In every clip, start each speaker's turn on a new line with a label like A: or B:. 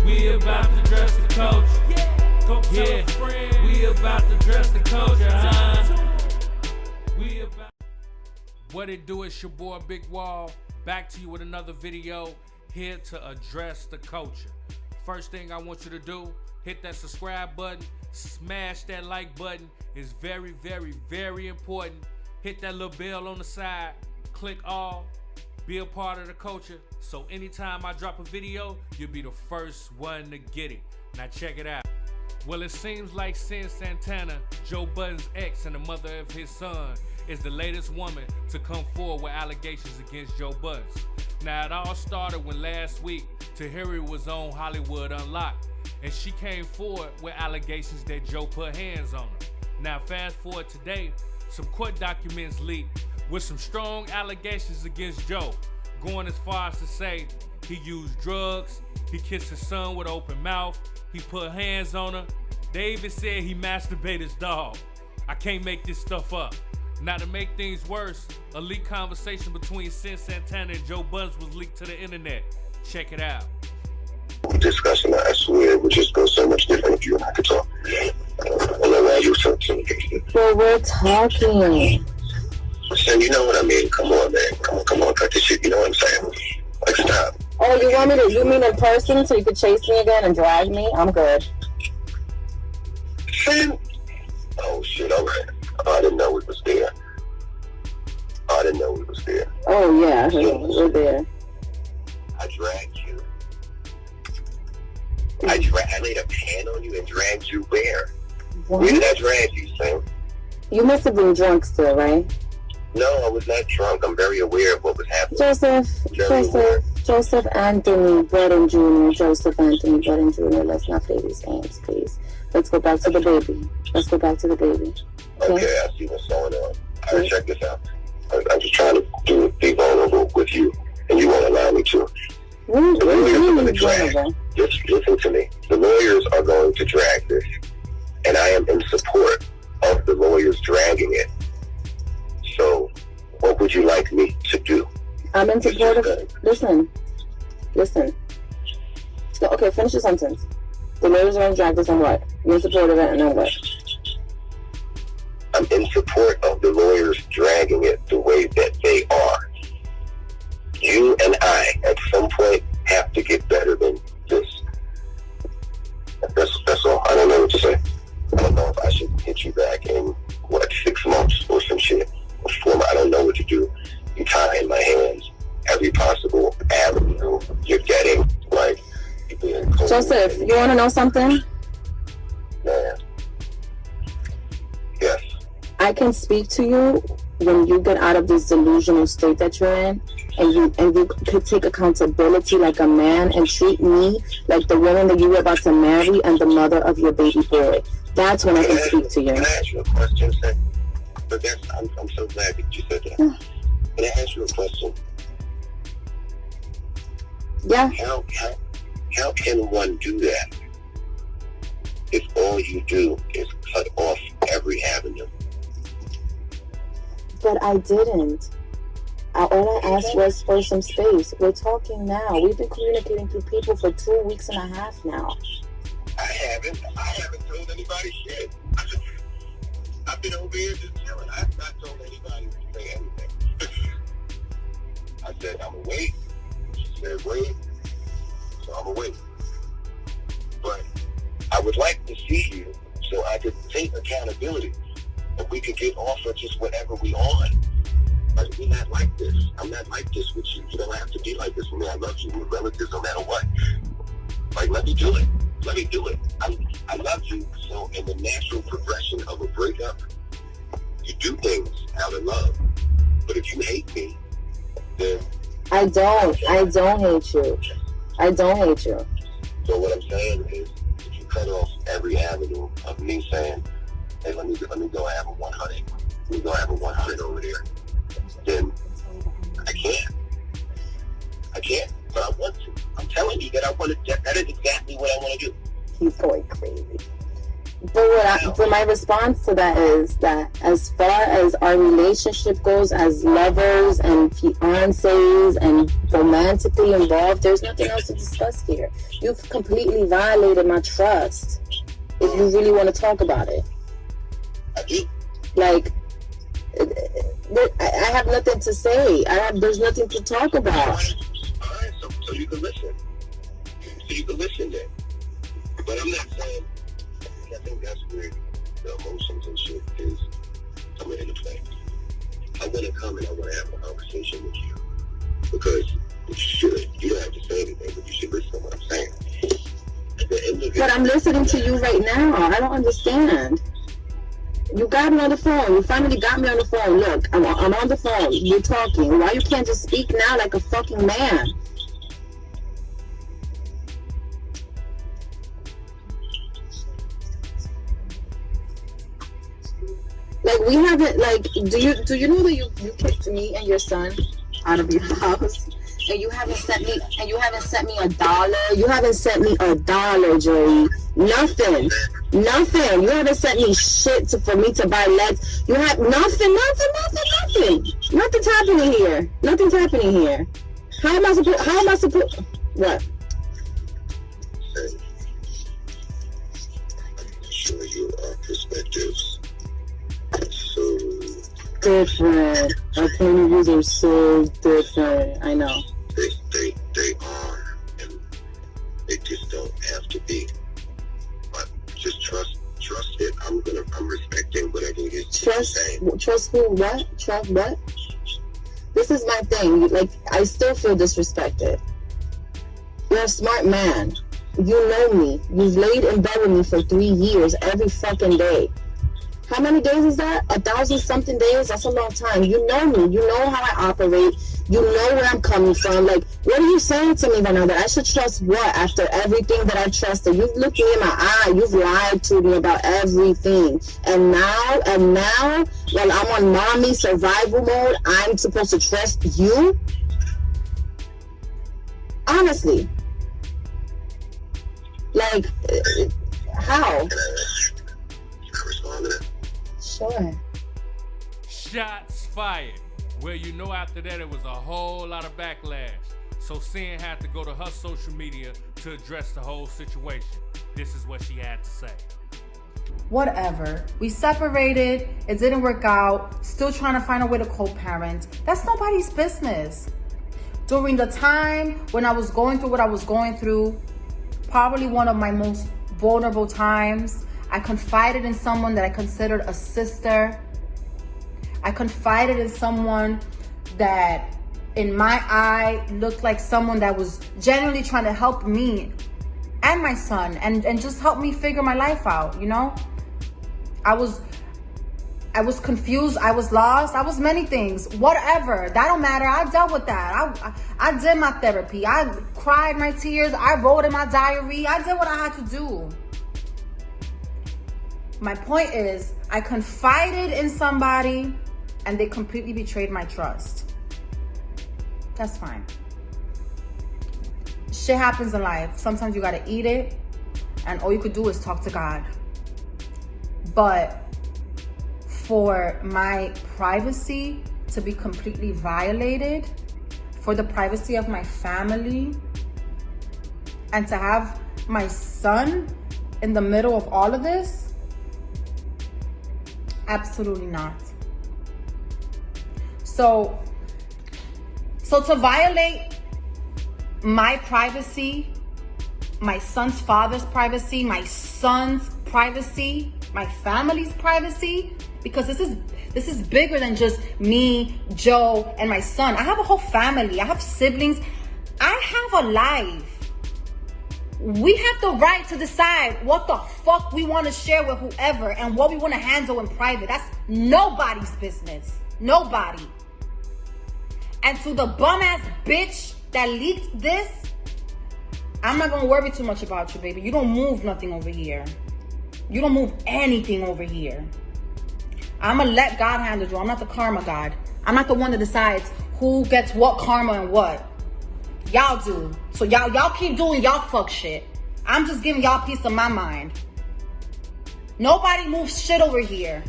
A: We about to dress the culture. Go tell a friend. We about to dress the culture, We about. What it do? It's your boy Big Wall. Back to you with another video. Here to address the culture. First thing I want you to do, hit that subscribe button, smash that like button. It's very, very, very important. Hit that little bell on the side, click all, be a part of the culture. So anytime I drop a video, you'll be the first one to get it. Now check it out. Well, it seems like Cyn Santana, Joe Budden's ex and the mother of his son, is the latest woman to come forward with allegations against Joe Budden. Now, it all started when last week, Tahiri was on Hollywood Unlocked, and she came forward with allegations that Joe put hands on her. Now, fast forward today, some court documents leaked with some strong allegations against Joe, going as far as to say he used drugs, he kissed his son with an open mouth, he put hands on her. They even said he masturbated his dog. I can't make this stuff up. Now, to make things worse, a leaked conversation between Cyn Santana and Joe Budden was leaked to the internet. Check it out.
B: We're discussing that. I swear it would just go so much different if you and I could talk. I don't know why you were so communicated.
C: Well, we're talking.
B: Listen, you know what I mean? Come on, man. Come on, cut this shit. You know what I'm saying? Like, stop.
C: Oh, you want me to? You mean in person so you could chase me again and drag me? I'm good.
B: Cyn? Oh, shit, all right. I didn't know it was there.
C: Oh, yeah, we're there.
B: I dragged you. I laid a pan on you and dragged you where?
C: What?
B: Where did I drag you, Cyn?
C: You must have been drunk still, right?
B: No, I was not drunk. I'm very aware of what was happening.
C: Joseph Anthony Budden Jr. Joseph Anthony Budden Jr. Let's not play these games, please. Let's go back to the baby.
B: Okay, I see what's going on. All right, check this out. I'm just trying to be vulnerable with you, and you won't allow me to. The lawyers are going to drag. Just listen to me. The lawyers are going to drag this, and I am in support of the lawyers dragging it. So, what would you like me to do?
C: I'm in support of it. Listen. Okay, finish your sentence. The lawyers are going to drag this and what? You're in support of it and then what?
B: I'm in support of the lawyers dragging it the way that they are. You and I, at some point, have to get better than this. That's all. I don't know what to say. I don't know if I should hit you back in, 6 months or some shit. I don't know what to do. You're tying my hands every possible avenue. You're getting, like,
C: Joseph, you want to know something?
B: Man. Yes.
C: I can speak to you when you get out of this delusional state that you're in, and you could take accountability like a man and treat me like the woman that you were about to marry and the mother of your baby boy. That's when I can speak to you.
B: Can I ask you a question, Cyn? But I'm so glad that you said that. Can I ask you a question?
C: Yeah.
B: How can one do that if all you do is cut off every avenue?
C: But I didn't. All I asked was for some space. We're talking now. We've been communicating through people for 2 weeks and a half now.
B: I haven't told anybody shit. I've been over here just chilling. I've not told anybody to say anything. I said, I'm gonna wait. She said, wait. So I'm gonna wait. But I would like to see you so I could take accountability and we could get off of just whatever we on. Like, we're not like this. I'm not like this with you. You don't have to be like this with me. I love you. We're relatives no matter what. Like, let me do it. I love you. So in the natural progression of a breakup, you do things out of love. But if you hate me, then
C: I don't hate you. I don't hate you.
B: So what I'm saying is, if you cut off every avenue of me saying, hey, let me go have a 100. Let me go have a 100 over there. Then I can't, but I want to. I'm telling you that I want to. That is exactly what I want to do.
C: He's going crazy. But my response to that is that as far as our relationship goes, as lovers and fiancés and romantically involved, there's nothing else to discuss here. You've completely violated my trust. If you really want to talk about it, like, I have nothing to say. There's nothing to talk about.
B: All right, so you can listen. So you can listen then. But I'm not saying. I think that's where the emotions and shit is coming into play. I want to come and I want to have a conversation with you because you should. You don't have to say anything, but you should listen to what I'm saying. At the end of it,
C: but I'm listening to you right now. I don't understand. You got me on the phone. You finally got me on the phone. Look, I'm on the phone. You're talking. Why you can't just speak now like a fucking man? Like, we haven't, like, do you know that you kicked me and your son out of your house? And you haven't sent me $1. You haven't sent me $1, Joey. Nothing. You haven't sent me shit for me to buy legs. You have nothing. Nothing's happening here. How am I supposed what?
B: show you our perspectives. So
C: different. Our point of views are so different. I know.
B: They are, and they just don't have to be. But just trust it. I'm respecting whatever it is.
C: Trust who? What? Trust what? This is my thing. Like, I still feel disrespected. You're a smart man. You know me. You've laid in bed with me for 3 years every fucking day. How many days is that? 1,000-something days? That's a long time. You know me. You know how I operate. You know where I'm coming from. Like, what are you saying to me right now? That I should trust what after everything that I trusted? You've looked me in my eye. You've lied to me about everything. And now, while I'm on mommy survival mode, I'm supposed to trust you? Honestly. Like, how? Sure.
A: Shots fired. Well, you know, after that, it was a whole lot of backlash. So Cyn had to go to her social media to address the whole situation. This is what she had to say.
D: Whatever. We separated. It didn't work out. Still trying to find a way to co-parent. That's nobody's business. During the time when I was going through what I was going through, probably one of my most vulnerable times, I confided in someone that I considered a sister. I confided in someone that, in my eye, looked like someone that was genuinely trying to help me and my son and just help me figure my life out, you know? I was confused. I was lost. I was many things. Whatever. That don't matter. I dealt with that. I did my therapy. I cried my tears. I wrote in my diary. I did what I had to do. My point is, I confided in somebody and they completely betrayed my trust. That's fine. Shit happens in life. Sometimes you gotta eat it, and all you could do is talk to God. But for my privacy to be completely violated, for the privacy of my family, and to have my son in the middle of all of this, absolutely not. So to violate my privacy, my son's father's privacy, my son's privacy, my family's privacy, because this is bigger than just me, Joe, and my son. I have a whole family. I have siblings. I have a life. We have the right to decide what the fuck we want to share with whoever and what we want to handle in private. That's nobody's business. Nobody. And to the bum-ass bitch that leaked this, I'm not going to worry too much about you, baby. You don't move nothing over here. You don't move anything over here. I'm going to let God handle you. I'm not the karma God. I'm not the one that decides who gets what karma and what. Y'all do. So y'all keep doing y'all fuck shit. I'm just giving y'all peace of my mind. Nobody moves shit over here.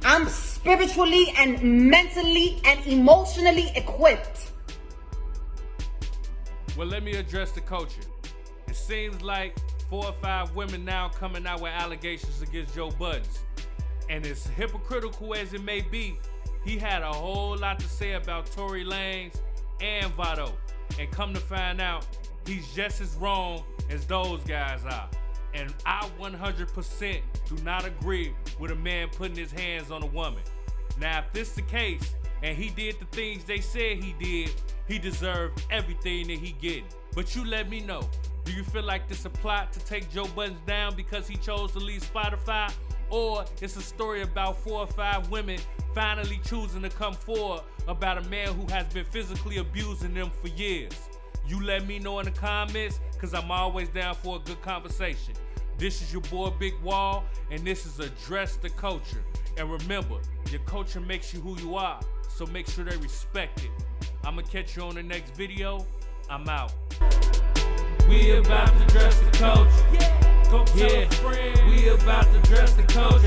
D: I'm spiritually and mentally and emotionally equipped.
A: Well, let me address the culture. It seems like 4 or 5 women now coming out with allegations against Joe Budden. And as hypocritical as it may be, he had a whole lot to say about Tory Lanez and Vado. And come to find out, he's just as wrong as those guys are. And I 100% do not agree with a man putting his hands on a woman. Now, if this is the case, and he did the things they said he did, he deserved everything that he getting. But you let me know, do you feel like this a plot to take Joe Budden down because he chose to leave Spotify? Or it's a story about 4 or 5 women finally choosing to come forward about a man who has been physically abusing them for years? You let me know in the comments, because I'm always down for a good conversation. This is your boy Big Wall, and this is Address the Culture. And remember, your culture makes you who you are, so make sure they respect it. I'm gonna catch you on the next video. I'm out. We about to address the culture. Go tell a friend. We about to address the culture.